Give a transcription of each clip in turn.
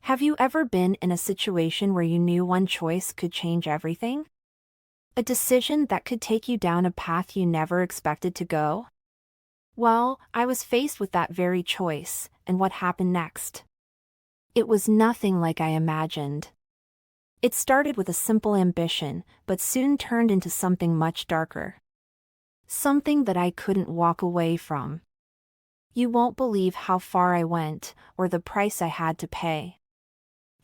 Have you ever been in a situation where you knew one choice could change everything? A decision that could take you down a path you never expected to go? Well, I was faced with that very choice, and what happened next? It was nothing like I imagined. It started with a simple ambition, but soon turned into something much darker. Something that I couldn't walk away from. You won't believe how far I went, or the price I had to pay.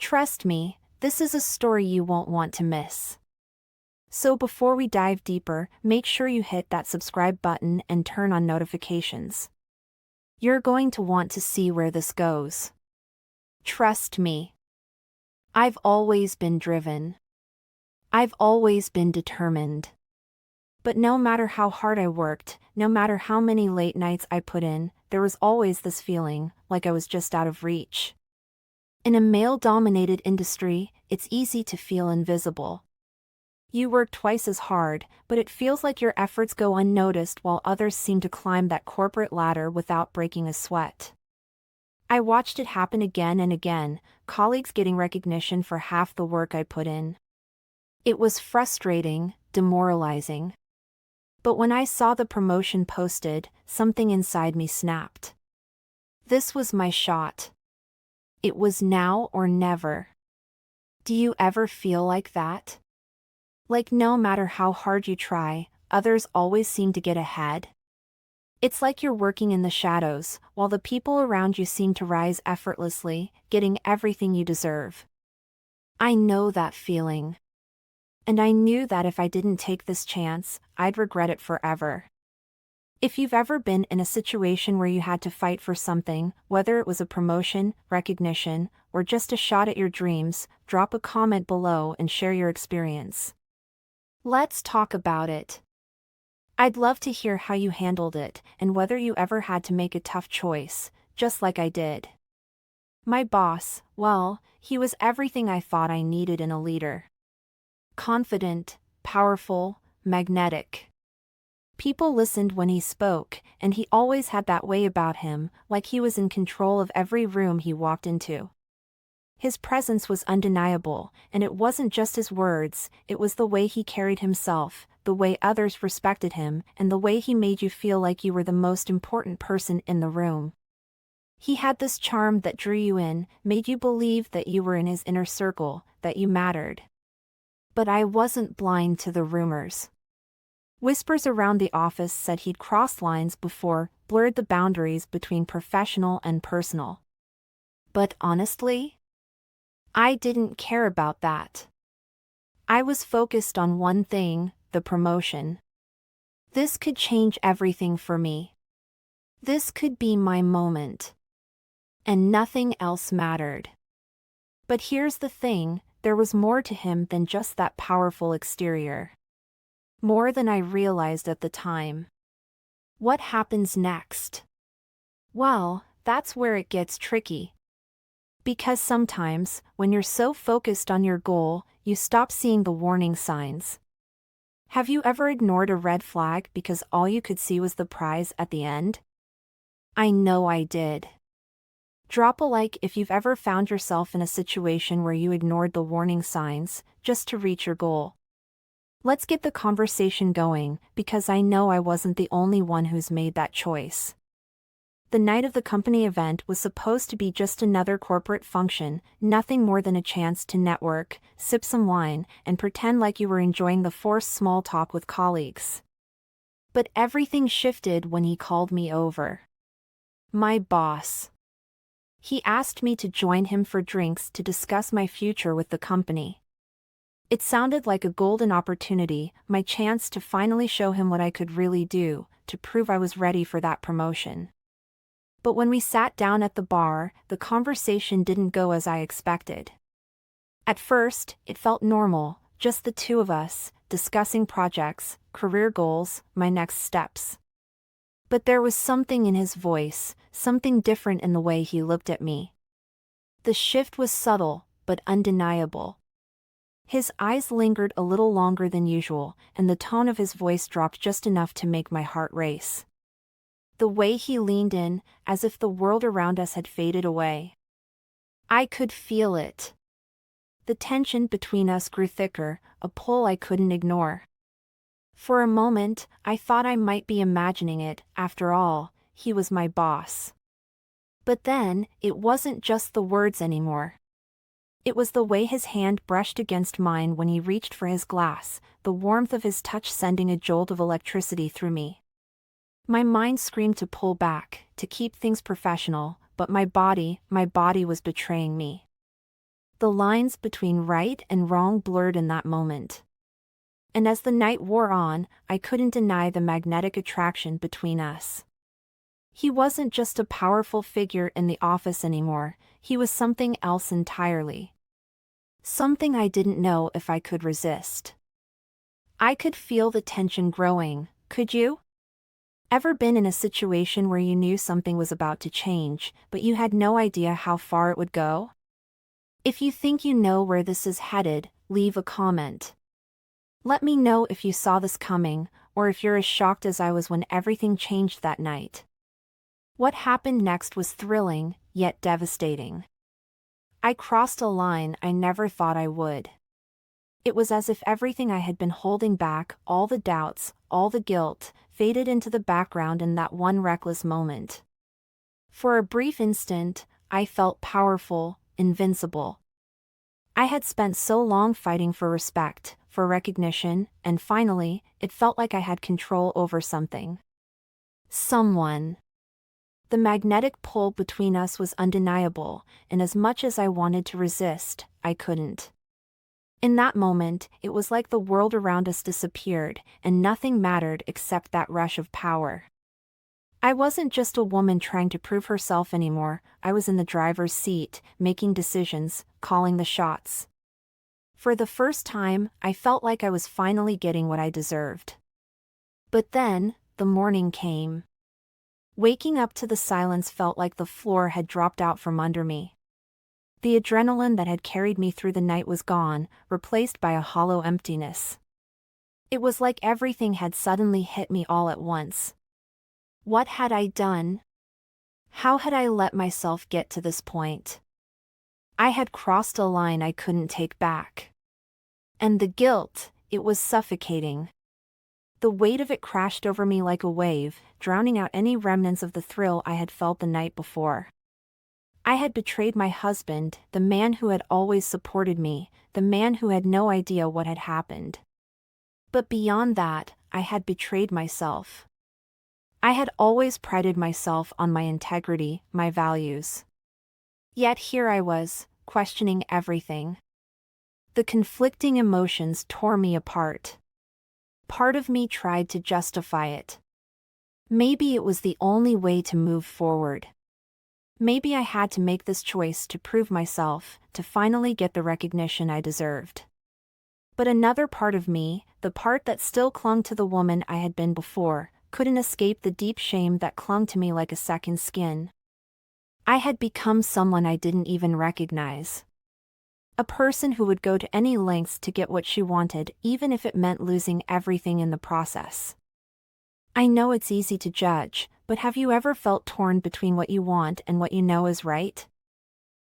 Trust me, this is a story you won't want to miss. So before we dive deeper, make sure you hit that subscribe button and turn on notifications. You're going to want to see where this goes. Trust me. I've always been driven. I've always been determined. But no matter how hard I worked, no matter how many late nights I put in, there was always this feeling, like I was just out of reach. In a male-dominated industry, it's easy to feel invisible. You work twice as hard, but it feels like your efforts go unnoticed while others seem to climb that corporate ladder without breaking a sweat. I watched it happen again and again, colleagues getting recognition for half the work I put in. It was frustrating, demoralizing. But when I saw the promotion posted, something inside me snapped. This was my shot. It was now or never. Do you ever feel like that? Like no matter how hard you try, others always seem to get ahead? It's like you're working in the shadows, while the people around you seem to rise effortlessly, getting everything you deserve. I know that feeling. And I knew that if I didn't take this chance, I'd regret it forever. If you've ever been in a situation where you had to fight for something, whether it was a promotion, recognition, or just a shot at your dreams, drop a comment below and share your experience. Let's talk about it. I'd love to hear how you handled it and whether you ever had to make a tough choice, just like I did. My boss, well, he was everything I thought I needed in a leader. Confident, powerful, magnetic. People listened when he spoke, and he always had that way about him, like he was in control of every room he walked into. His presence was undeniable, and it wasn't just his words, it was the way he carried himself, the way others respected him, and the way he made you feel like you were the most important person in the room. He had this charm that drew you in, made you believe that you were in his inner circle, that you mattered. But I wasn't blind to the rumors. Whispers around the office said he'd crossed lines before, blurred the boundaries between professional and personal. But honestly, I didn't care about that. I was focused on one thing, the promotion. This could change everything for me. This could be my moment. And nothing else mattered. But here's the thing, there was more to him than just that powerful exterior. More than I realized at the time. What happens next? Well, that's where it gets tricky. Because sometimes, when you're so focused on your goal, you stop seeing the warning signs. Have you ever ignored a red flag because all you could see was the prize at the end? I know I did. Drop a like if you've ever found yourself in a situation where you ignored the warning signs, just to reach your goal. Let's get the conversation going, because I know I wasn't the only one who's made that choice. The night of the company event was supposed to be just another corporate function, nothing more than a chance to network, sip some wine, and pretend like you were enjoying the forced small talk with colleagues. But everything shifted when he called me over. My boss. He asked me to join him for drinks to discuss my future with the company. It sounded like a golden opportunity, my chance to finally show him what I could really do, to prove I was ready for that promotion. But when we sat down at the bar, the conversation didn't go as I expected. At first, it felt normal, just the two of us, discussing projects, career goals, my next steps. But there was something in his voice, something different in the way he looked at me. The shift was subtle, but undeniable. His eyes lingered a little longer than usual, and the tone of his voice dropped just enough to make my heart race. The way he leaned in, as if the world around us had faded away. I could feel it. The tension between us grew thicker, a pull I couldn't ignore. For a moment, I thought I might be imagining it. After all, he was my boss. But then, it wasn't just the words anymore. It was the way his hand brushed against mine when he reached for his glass, the warmth of his touch sending a jolt of electricity through me. My mind screamed to pull back, to keep things professional, but my body was betraying me. The lines between right and wrong blurred in that moment. And as the night wore on, I couldn't deny the magnetic attraction between us. He wasn't just a powerful figure in the office anymore, he was something else entirely. Something I didn't know if I could resist. I could feel the tension growing, could you? Ever been in a situation where you knew something was about to change, but you had no idea how far it would go? If you think you know where this is headed, leave a comment. Let me know if you saw this coming, or if you're as shocked as I was when everything changed that night. What happened next was thrilling, yet devastating. I crossed a line I never thought I would. It was as if everything I had been holding back, all the doubts, all the guilt, faded into the background in that one reckless moment. For a brief instant, I felt powerful, invincible. I had spent so long fighting for respect, for recognition, and finally, it felt like I had control over something. Someone. The magnetic pull between us was undeniable, and as much as I wanted to resist, I couldn't. In that moment, it was like the world around us disappeared, and nothing mattered except that rush of power. I wasn't just a woman trying to prove herself anymore, I was in the driver's seat, making decisions, calling the shots. For the first time, I felt like I was finally getting what I deserved. But then, the morning came. Waking up to the silence felt like the floor had dropped out from under me. The adrenaline that had carried me through the night was gone, replaced by a hollow emptiness. It was like everything had suddenly hit me all at once. What had I done? How had I let myself get to this point? I had crossed a line I couldn't take back. And the guilt, it was suffocating. The weight of it crashed over me like a wave, drowning out any remnants of the thrill I had felt the night before. I had betrayed my husband, the man who had always supported me, the man who had no idea what had happened. But beyond that, I had betrayed myself. I had always prided myself on my integrity, my values. Yet here I was, questioning everything. The conflicting emotions tore me apart. Part of me tried to justify it. Maybe it was the only way to move forward. Maybe I had to make this choice to prove myself, to finally get the recognition I deserved. But another part of me, the part that still clung to the woman I had been before, couldn't escape the deep shame that clung to me like a second skin. I had become someone I didn't even recognize. A person who would go to any lengths to get what she wanted, even if it meant losing everything in the process. I know it's easy to judge, but have you ever felt torn between what you want and what you know is right?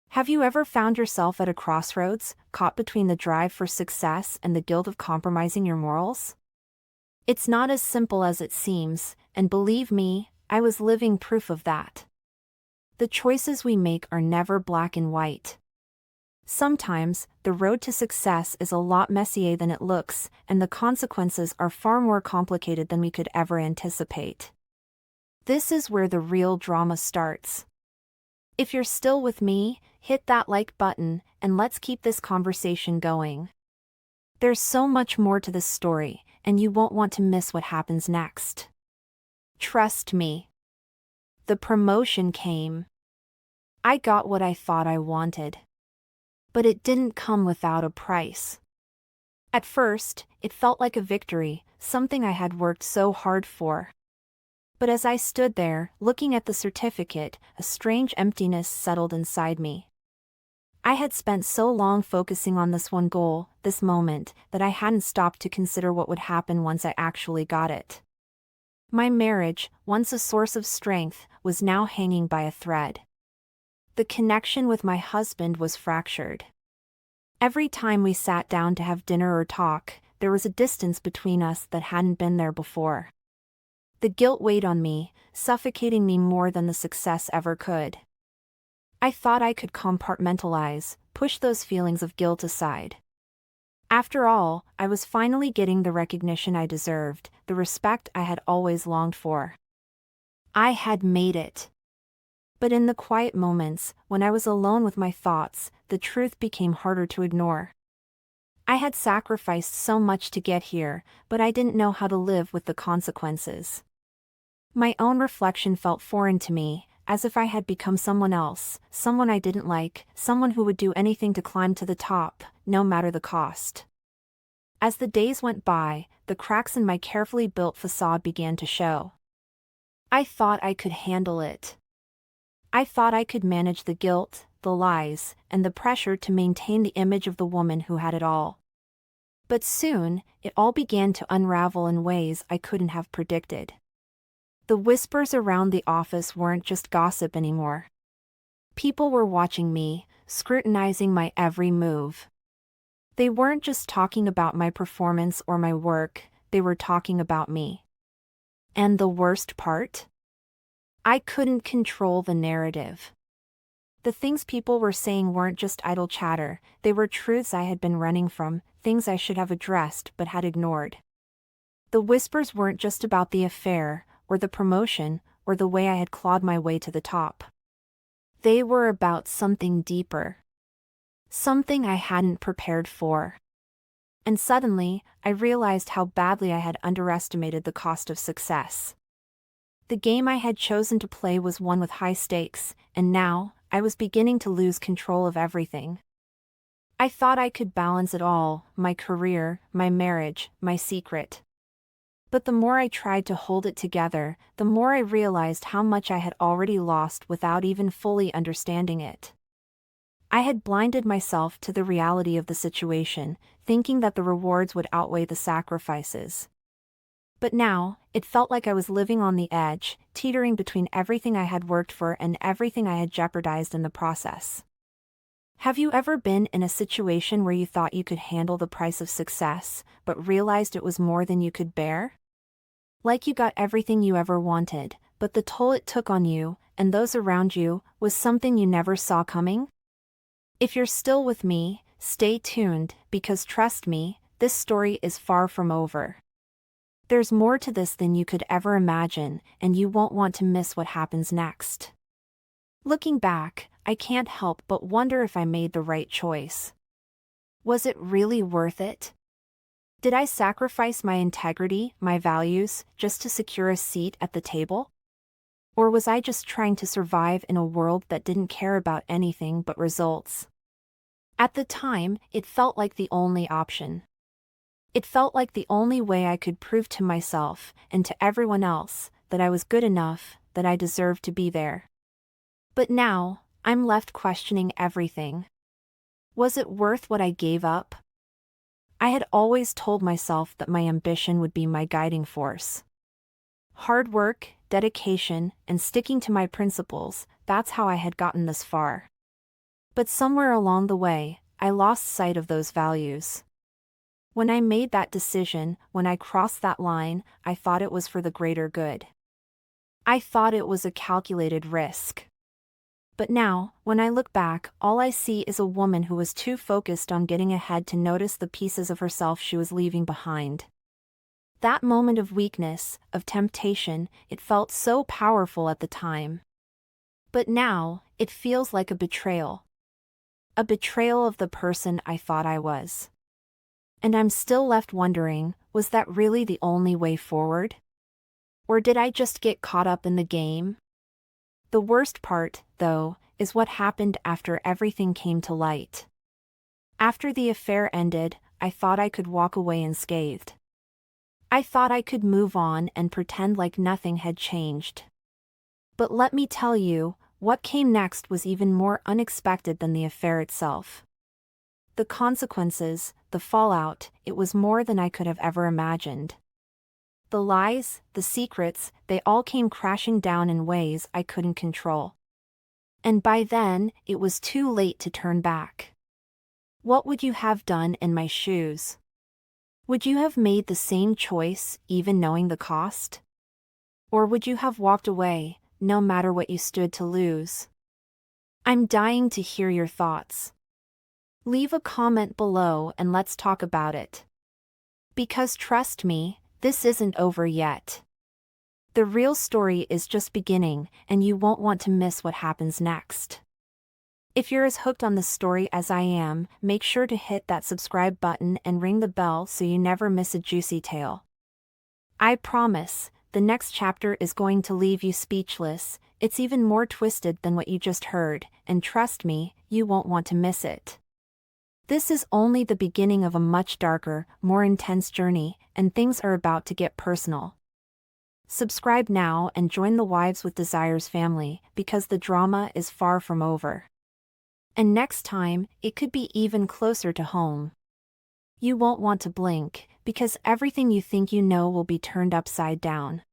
Have you ever found yourself at a crossroads, caught between the drive for success and the guilt of compromising your morals? It's not as simple as it seems, and believe me, I was living proof of that. The choices we make are never black and white. Sometimes, the road to success is a lot messier than it looks, and the consequences are far more complicated than we could ever anticipate. This is where the real drama starts. If you're still with me, hit that like button, and let's keep this conversation going. There's so much more to this story, and you won't want to miss what happens next. Trust me. The promotion came. I got what I thought I wanted. But it didn't come without a price. At first, it felt like a victory, something I had worked so hard for. But as I stood there, looking at the certificate, a strange emptiness settled inside me. I had spent so long focusing on this one goal, this moment, that I hadn't stopped to consider what would happen once I actually got it. My marriage, once a source of strength, was now hanging by a thread. The connection with my husband was fractured. Every time we sat down to have dinner or talk, there was a distance between us that hadn't been there before. The guilt weighed on me, suffocating me more than the success ever could. I thought I could compartmentalize, push those feelings of guilt aside. After all, I was finally getting the recognition I deserved, the respect I had always longed for. I had made it. But in the quiet moments, when I was alone with my thoughts, the truth became harder to ignore. I had sacrificed so much to get here, but I didn't know how to live with the consequences. My own reflection felt foreign to me, as if I had become someone else, someone I didn't like, someone who would do anything to climb to the top, no matter the cost. As the days went by, the cracks in my carefully built facade began to show. I thought I could handle it. I thought I could manage the guilt, the lies, and the pressure to maintain the image of the woman who had it all. But soon, it all began to unravel in ways I couldn't have predicted. The whispers around the office weren't just gossip anymore. People were watching me, scrutinizing my every move. They weren't just talking about my performance or my work, they were talking about me. And the worst part? I couldn't control the narrative. The things people were saying weren't just idle chatter, they were truths I had been running from, things I should have addressed but had ignored. The whispers weren't just about the affair, or the promotion, or the way I had clawed my way to the top. They were about something deeper. Something I hadn't prepared for. And suddenly, I realized how badly I had underestimated the cost of success. The game I had chosen to play was one with high stakes, and now, I was beginning to lose control of everything. I thought I could balance it all, my career, my marriage, my secret. But the more I tried to hold it together, the more I realized how much I had already lost without even fully understanding it. I had blinded myself to the reality of the situation, thinking that the rewards would outweigh the sacrifices. But now, it felt like I was living on the edge, teetering between everything I had worked for and everything I had jeopardized in the process. Have you ever been in a situation where you thought you could handle the price of success, but realized it was more than you could bear? Like you got everything you ever wanted, but the toll it took on you, and those around you, was something you never saw coming? If you're still with me, stay tuned, because trust me, this story is far from over. There's more to this than you could ever imagine, and you won't want to miss what happens next. Looking back, I can't help but wonder if I made the right choice. Was it really worth it? Did I sacrifice my integrity, my values, just to secure a seat at the table? Or was I just trying to survive in a world that didn't care about anything but results? At the time, it felt like the only option. It felt like the only way I could prove to myself, and to everyone else, that I was good enough, that I deserved to be there. But now, I'm left questioning everything. Was it worth what I gave up? I had always told myself that my ambition would be my guiding force. Hard work, dedication, and sticking to my principles, that's how I had gotten this far. But somewhere along the way, I lost sight of those values. When I made that decision, when I crossed that line, I thought it was for the greater good. I thought it was a calculated risk. But now, when I look back, all I see is a woman who was too focused on getting ahead to notice the pieces of herself she was leaving behind. That moment of weakness, of temptation, it felt so powerful at the time. But now, it feels like a betrayal. A betrayal of the person I thought I was. And I'm still left wondering, was that really the only way forward? Or did I just get caught up in the game? The worst part, though, is what happened after everything came to light. After the affair ended, I thought I could walk away unscathed. I thought I could move on and pretend like nothing had changed. But let me tell you, what came next was even more unexpected than the affair itself. The consequences, the fallout, it was more than I could have ever imagined. The lies, the secrets, they all came crashing down in ways I couldn't control. And by then, it was too late to turn back. What would you have done in my shoes? Would you have made the same choice, even knowing the cost? Or would you have walked away, no matter what you stood to lose? I'm dying to hear your thoughts. Leave a comment below and let's talk about it. Because trust me, this isn't over yet. The real story is just beginning, and you won't want to miss what happens next. If you're as hooked on this story as I am, make sure to hit that subscribe button and ring the bell so you never miss a juicy tale. I promise, the next chapter is going to leave you speechless. It's even more twisted than what you just heard, and trust me, you won't want to miss it. This is only the beginning of a much darker, more intense journey, and things are about to get personal. Subscribe now and join the Wives with Desires family, because the drama is far from over. And next time, it could be even closer to home. You won't want to blink, because everything you think you know will be turned upside down.